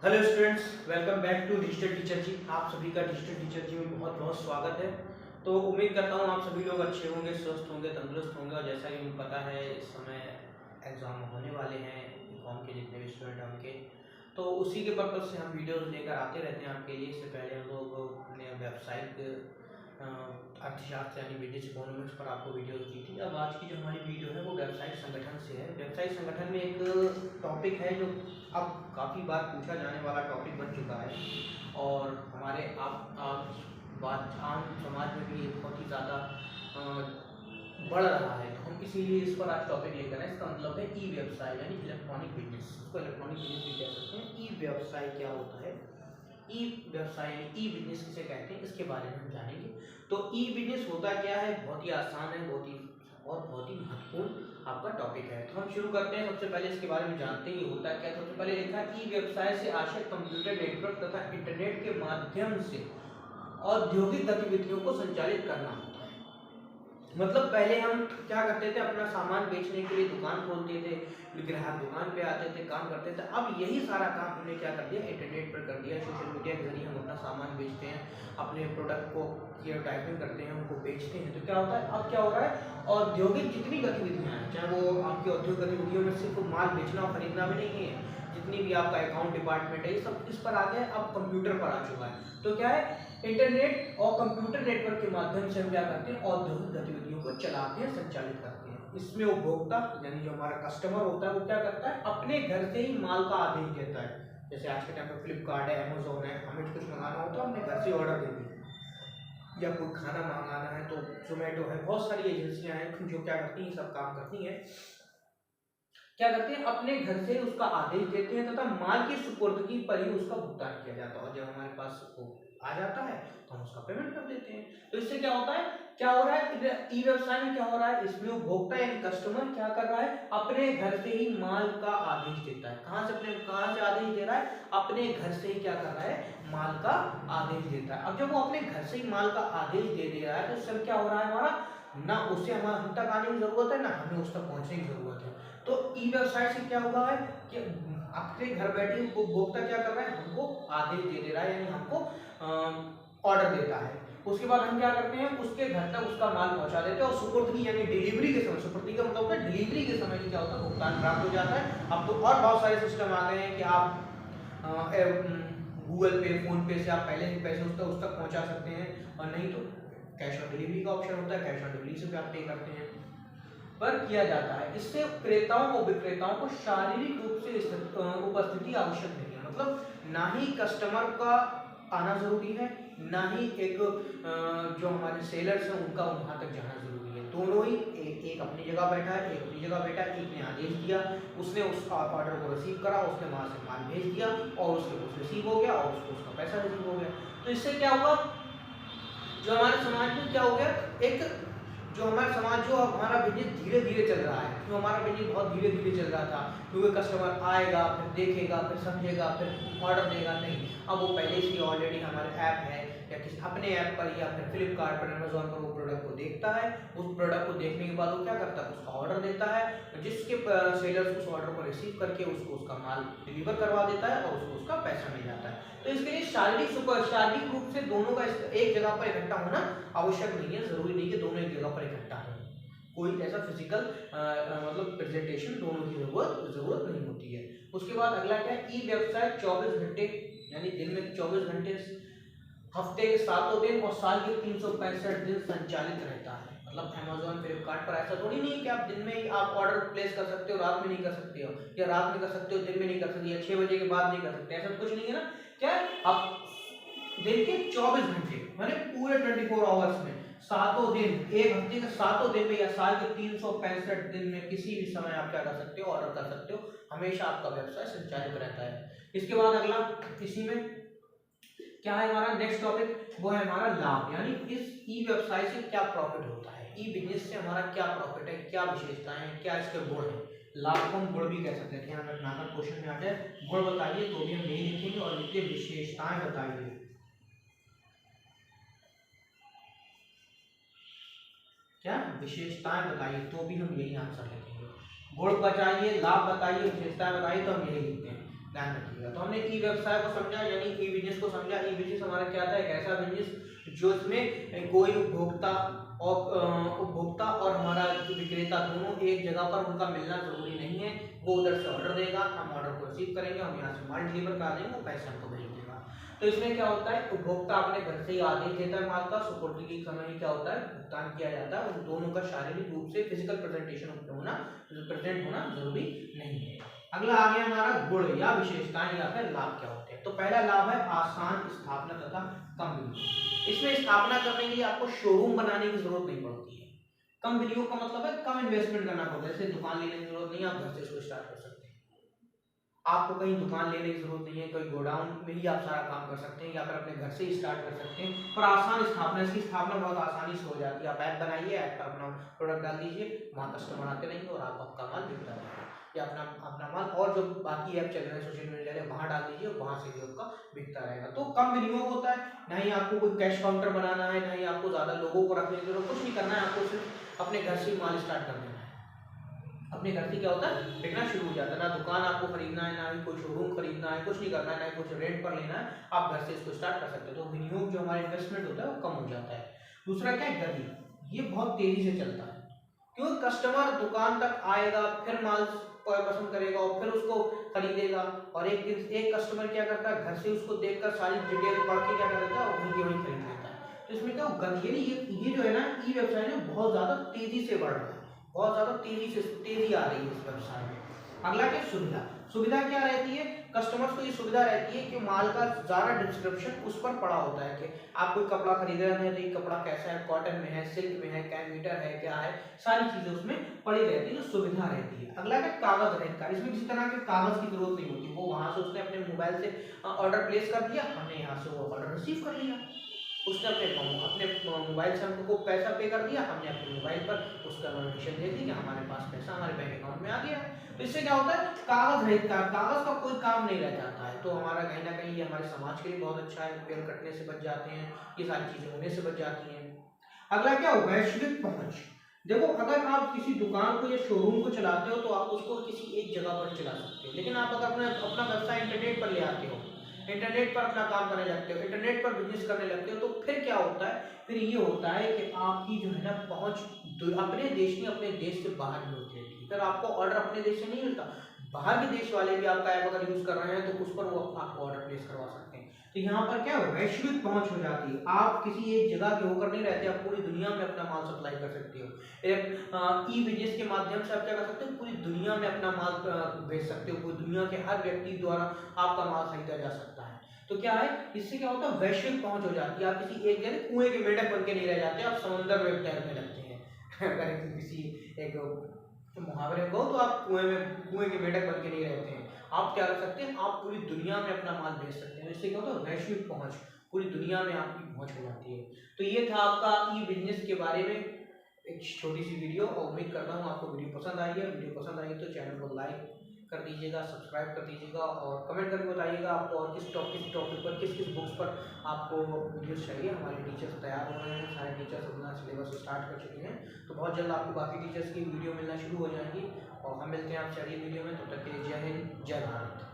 Hello students, welcome back to digital teacher ji. आप सभी का डिजिटल टीचर जी में बहुत बहुत स्वागत है। तो उम्मीद करता हूँ आप सभी लोग अच्छे होंगे, स्वस्थ होंगे, तंदुरुस्त होंगे। और जैसा कि मुझे पता है इस समय एग्ज़ाम होने वाले हैं बीकॉम के जितने भी स्टूडेंट हैं उनके, तो उसी के पर्पज़ से हम वीडियोज़ लेकर आते रहते हैं आपके लिए। इससे पहले हम लोग अपने वेबसाइट अर्थशास्त्र यानी बिजनेस इकोनॉमिक्स पर आपको वीडियोस दी थी। अब आज की जो हमारी वीडियो है वो वेबसाइट संगठन से है। वेबसाइट संगठन में एक टॉपिक है जो अब काफ़ी बार पूछा जाने वाला टॉपिक बन चुका है और हमारे आप बात आम समाज में भी ये बहुत ही ज़्यादा बढ़ रहा है। तो हम इसीलिए इस पर आज टॉपिक लेकर आए। इसका मतलब है ई व्यवसाय यानी इलेक्ट्रॉनिक बिजनेस। इसको इलेक्ट्रॉनिक बिजनेस भी कह सकते हैं। ई व्यवसाय क्या होता है, ई व्यवसाय ई बिजनेस किसे कहते हैं, इसके बारे में हम जानेंगे। तो ई बिजनेस होता क्या है, बहुत ही आसान है, बहुत ही महत्वपूर्ण आपका टॉपिक है। तो हम शुरू करते हैं। सबसे पहले इसके बारे में जानते हैं ये होता क्या। सबसे पहले लिखा ई व्यवसाय से आशय कंप्यूटर नेटवर्क तथा इंटरनेट के माध्यम से औद्योगिक गतिविधियों को संचालित करना होता है। मतलब पहले हम क्या करते थे, अपना सामान बेचने के लिए दुकान खोलते थे, ग्राहक दुकान पे आते थे, काम करते थे। अब यही सारा काम हमने क्या कर दिया, इंटरनेट पर कर दिया। सोशल मीडिया के जरिए हम अपना सामान बेचते हैं, अपने प्रोडक्ट को एडवर्टाइजमेंट करते हैं, उनको बेचते हैं। तो क्या होता है, अब क्या हो रहा है, औद्योगिक जितनी गतिविधियां हैं, चाहे वो आपकी औद्योगिक गतिविधियों में सिर्फ माल बेचना और खरीदना भी नहीं है, जितनी भी आपका अकाउंट डिपार्टमेंट है, ये सब इस पर आ गया, अब कंप्यूटर पर आ चुका है। तो क्या है, इंटरनेट और कंप्यूटर नेटवर्क के माध्यम से हम क्या करते हैं, औद्योगिक गतिविधियों को चलाते हैं, संचालित करते हैं। इसमें उपभोक्ता यानी जो हमारा कस्टमर होता है वो क्या करता है, अपने घर से ही माल का आदेश देता है। जैसे आज के टाइम पे फ्लिपकार्ट है, अमेजोन है, हमें कुछ मंगाना हो तो हमने घर से ऑर्डर दे दिया, या कोई खाना मंगाना है तो जोमेटो है, बहुत सारी एजेंसियां हैं जो क्या करती हैं, सब काम करती हैं। क्या करते हैं, अपने घर से उसका आदेश देते हैं तथा माल की सुपुर्दगी पर ही उसका भुगतान किया जाता है। और जब हमारे पास वो आ जाता है तो हम उसका पेमेंट कर देते हैं। तो इससे क्या होता है, क्या हो रहा है, ई व्यवसाय में क्या हो रहा है, इसमें उपभोक्ता यानी कस्टमर क्या कर रहा है, अपने घर से ही माल का आदेश देता है। कहां से आदेश दे रहा है, अपने घर से ही क्या कर रहा है, माल का आदेश देता है। अब जब वो अपने घर से ही माल का आदेश दे रहा है तो उससे क्या हो रहा है, हमारा ना उससे हम तक आने की जरूरत है, ना हमें उस तक पहुंचने की जरूरत है। तो ई व्यवसाय से क्या हुआ है कि अपने घर बैठे उपभोक्ता क्या कर रहा है, हमको आदेश दे रहा है, यानी हमको ऑर्डर देता है। उसके बाद हम क्या करते हैं, उसके घर तक उसका माल पहुंचा देते हैं और सुपुर्दगी यानी डिलीवरी के समय, सुपुर्दगी का मतलब है डिलीवरी के समय क्या होता है, भुगतान प्राप्त हो जाता है। अब तो और बहुत सारे सिस्टम आ गए हैं कि आप गूगल पे, फोन पे से आप पहले ही पैसे उस तक पहुंचा सकते हैं, और नहीं तो कैश ऑन डिलीवरी का ऑप्शन होता है, कैश ऑन डिलीवरी से भी आप पे करते हैं, पर किया जाता है। इससे क्रेताओं और विक्रेताओं को शारीरिक रूप से उपस्थिति आवश्यक नहीं है। मतलब ना ही कस्टमर का आना जरूरी है, ना ही एक जो हमारे सेलर्स हैं उनका वहां तक जाना जरूरी है। दोनों ही एक अपनी जगह बैठा है, एक अपनी जगह बैठा है। एक ने आदेश दिया, उसने उस ऑर्डर को रिसीव करा, उसने वहां से माल भेज दिया और उसके कुछ रिसीव हो गया और उसको उसका पैसा रिसीव हो गया। तो इससे क्या हुआ, जो हमारे समाज में क्या हो गया, एक जो हमारा बिजनेस धीरे धीरे चल रहा है, जो हमारा बिजनेस बहुत धीरे धीरे चल रहा था, क्योंकि कस्टमर आएगा, फिर देखेगा, फिर समझेगा, फिर ऑर्डर देगा, नहीं, अब वो पहले से ऑलरेडी हमारे ऐप है या किसी अपने ऐप पर या फिर फ्लिपकार्ट पर, अमेजोन पर वो प्रोडक्ट को देखता है। उस प्रोडक्ट को देखने के बाद वो क्या करता है, उसका ऑर्डर देता है, जिसके सेलर्स उस ऑर्डर को रिसीव करके उसको उसका माल डिलीवर करवा देता है और उसको उसका पैसा मिल जाता है। तो इसके लिए शारीरिक रूप से दोनों का एक जगह पर इकट्ठा होना आवश्यक नहीं है, जरूरी नहीं कि दोनों एक जगह पर इकट्ठा हो। कोई ऐसा फिजिकल मतलब प्रेजेंटेशन दोनों की जरूरत नहीं होती है। उसके बाद अगला क्या है, ई व्यवसाय 24 घंटे यानी दिन में 24 घंटे, हफ्ते के 7 दिन और साल के 365 दिन संचालित रहता है। मतलब अमेजोन फ्लिपकार्ट पर ऐसा थोड़ी नहीं है कि आप दिन में ही आप ऑर्डर प्लेस कर सकते हो, रात में नहीं कर सकते हो, या रात में कर सकते हो दिन में नहीं कर सकते, या 6 बजे के बाद नहीं कर सकते, ऐसा कुछ नहीं है ना। क्या है, आप दिन के 24 घंटे माने पूरे 24 आवर्स में, सातों दिन, एक हफ्ते के सातों दिन में या साल के 365 दिन में किसी भी समय आप क्या कर सकते हो, ऑर्डर कर सकते हो। हमेशा आपका व्यवसाय संचालित रहता है। इसके बाद अगला, इसी में क्या है हमारा नेक्स्ट टॉपिक, वो है हमारा लाभ, यानी इस ई व्यवसाय से क्या प्रॉफिट होता है, ई बिजनेस से हमारा क्या प्रॉफिट है, क्या विशेषताएं हैं, क्या इसके गुण है। लाभ को हम गुण भी कह सकते हैं। ध्यान रखना, अगर क्वेश्चन में आ जाए गुण बताइए तो भी हम यही लिखेंगे, और इसके विशेषताएं बताइए, क्या विशेषताएं बताइए तो भी हम यही आंसर लिखेंगे। गुण बताइए, लाभ बताइए, विशेषताएं बताइए तो हम यही लिखते हैं। ध्यान रखिएगा। तो हमने ई व्यवसाय को समझा, यानी ई बिजनेस को समझा। ई बिजनेस हमारा क्या था, एक ऐसा बिजनेस जो इसमें कोई उपभोक्ता और हमारा विक्रेता दोनों एक जगह पर उनका मिलना जरूरी नहीं है। वो उधर से ऑर्डर देगा, हम ऑर्डर को रिसीव करेंगे, हम यहाँ से माल डिलीवर करा देंगे, वो पैसे हमको भेज देगा। तो इसमें क्या होता है, उपभोक्ता अपने घर से ही आदेश देता है माल का, सुपुर्द के समय ही क्या होता है, भुगतान किया जाता है। उन दोनों का शारीरिक रूप से फिजिकल प्रेजेंटेशन प्रेजेंट होना जरूरी नहीं है। अगला आ गया हमारा गुण या विशेषताएं या फिर लाभ क्या होते हैं। तो पहला लाभ है आसान स्थापना तथा कम विनियोग। इसमें स्थापना करने के लिए आपको शोरूम बनाने की जरूरत नहीं पड़ती है। कम विनियोग का मतलब है कम इन्वेस्टमेंट करना पड़ता है। जैसे दुकान लेने की जरूरत नहीं है, आप घर से इसको स्टार्ट कर सकते हैं। आपको कहीं दुकान लेने की जरूरत नहीं है, कोई गोडाउन में ही आप सारा काम कर सकते हैं या फिर अपने घर से ही स्टार्ट कर सकते हैं। और आसान स्थापना, इसकी स्थापना बहुत आसानी से हो जाती है। आप ऐप बनाइए, ऐप पर अपना प्रोडक्ट डाल दीजिए, वहाँ कस्टमर आते रहेंगे और आप आपका माल बिकता रहेगा, या अपना माल और जो बाकी ऐप चल रहे हैं सोशल मीडिया वहाँ डाल दीजिए, वहाँ से भी आपका बिकता रहेगा। तो कम विनियोग होता है, ना ही आपको कोई कैश काउंटर बनाना है, ना ही आपको ज्यादा लोगों को रखने की जरूरत, कुछ नहीं करना है। आपको सिर्फ अपने घर से माल स्टार्ट कर देना है। अपने घर से क्या होता है, बिकना शुरू हो जाता है। ना दुकान आपको खरीदना है, ना ही कोई शोरूम खरीदना है, कुछ नहीं करना है, ना ही कुछ रेंट पर लेना है, आप घर से इसको स्टार्ट कर सकते हो। तो विनियोग जो हमारा इन्वेस्टमेंट होता है वो कम हो जाता है। दूसरा क्या है, गति। ये बहुत तेजी से चलता है, क्योंकि कस्टमर दुकान तक आएगा, फिर माल पसंद करेगा और फिर उसको खरीदेगा। और एक दिन एक कस्टमर क्या करता है, घर से उसको देखकर सारी डिटेल पढ़ के क्या कर देता है, वहीं के वहीं खरीद लेता है। तो इसमें क्या गति, ये जो है ना, ई व्यवसाय में बहुत ज्यादा तेजी से बढ़ रहा है, बहुत ज्यादा तेजी आ रही है इस व्यवसाय में। अगला क्या, सुविधा। सुविधा क्या रहती है, कस्टमर्स को ये सुविधा रहती है कि माल का ज्यादा डिस्क्रिप्शन उस पर पड़ा होता है कि आप कोई कपड़ा खरीद रहे हैं तो ये कपड़ा कैसा है, कॉटन में है, सिल्क में है, क्या मीटर है, क्या है, सारी चीजें उसमें पड़ी रहती है, जो सुविधा रहती है। अगला है कागज रहित कार्य। इसमें किसी तरह के कागज की जरूरत नहीं होती। वो वहां से उसने अपने मोबाइल से ऑर्डर प्लेस कर दिया, हमने यहाँ से वो ऑर्डर रिसीव कर लिया। उसने अपने मोबाइल से हमको पैसा पे कर दिया, हमने अपने मोबाइल पर उसका नोटिफिकेशन दे दी कि हमारे पास पैसा हमारे बैंक अकाउंट में आ गया। तो इससे क्या होता है, कागज रहित कागज का कोई काम नहीं रह जाता है। तो हमारा कहीं ना कहीं हमारे समाज के लिए बहुत अच्छा है, पेड़ कटने से बच जाते हैं, ये सारी चीजें होने से बच जाती हैं। अगला क्या, वैश्विक पहुंच। देखो, अगर आप किसी दुकान को या शोरूम को चलाते हो तो आप उसको किसी एक जगह पर चला सकते हो, लेकिन आप अगर अपना व्यवसाय इंटरनेट पर ले आते हो, इंटरनेट पर अपना काम करने लगते हो, इंटरनेट पर बिजनेस करने लगते हो, तो फिर क्या होता है, फिर ये होता है कि आपकी जो है ना पहुंच अपने देश में, अपने देश से बाहर भी होती है। फिर आपको ऑर्डर अपने देश से नहीं मिलता, बाहर के देश वाले भी आपका ऐप अगर यूज कर रहे हैं तो उस पर वो आपको ऑर्डर प्लेस करवा सकते हैं। तो यहाँ पर क्या वैश्विक पहुंच हो जाती है। आप किसी एक जगह के होकर नहीं रहते, आप पूरी दुनिया में अपना माल सप्लाई कर सकते हो। ई बिजनेस के माध्यम से आप क्या कर सकते हो, पूरी दुनिया में अपना माल भेज सकते हो, पूरी दुनिया के हर व्यक्ति द्वारा आपका माल खरीदा जा सकता है। तो क्या है, इससे क्या होता है, वैश्विक पहुंच हो जाती है। आप किसी एक जगह कुएं के मेंढक बन के नहीं रह जाते, आप समुद्र में तैरने लगते हैं। अगर किसी एक मुहावरे को, तो आप कुएं के मेंढक बन के नहीं रहते हैं, आप क्या कर सकते हैं, आप पूरी दुनिया में अपना माल भेज सकते हैं। इससे क्या होता है, वैश्विक पहुंच, पूरी दुनिया में आपकी पहुंच हो जाती है। तो ये था आपका ई बिजनेस के बारे में एक छोटी सी वीडियो, और उम्मीद करता हूँ आपको वीडियो पसंद आई है। वीडियो पसंद आई तो चैनल को लाइक कर दीजिएगा, सब्सक्राइब कर दीजिएगा, और कमेंट करके बताइएगा आपको और किस टॉपिक पर, किस बुक्स पर आपको वीडियोस चाहिए। हमारे टीचर्स तैयार हो रहे हैं, सारे टीचर्स अपना सिलेबस स्टार्ट कर चुके हैं, तो बहुत जल्द आपको बाकी टीचर्स की वीडियो मिलना शुरू हो जाएंगी। और हम मिलते हैं आपसे अगली वीडियो में, तब तक के लिए जय हिंद, जय भारत।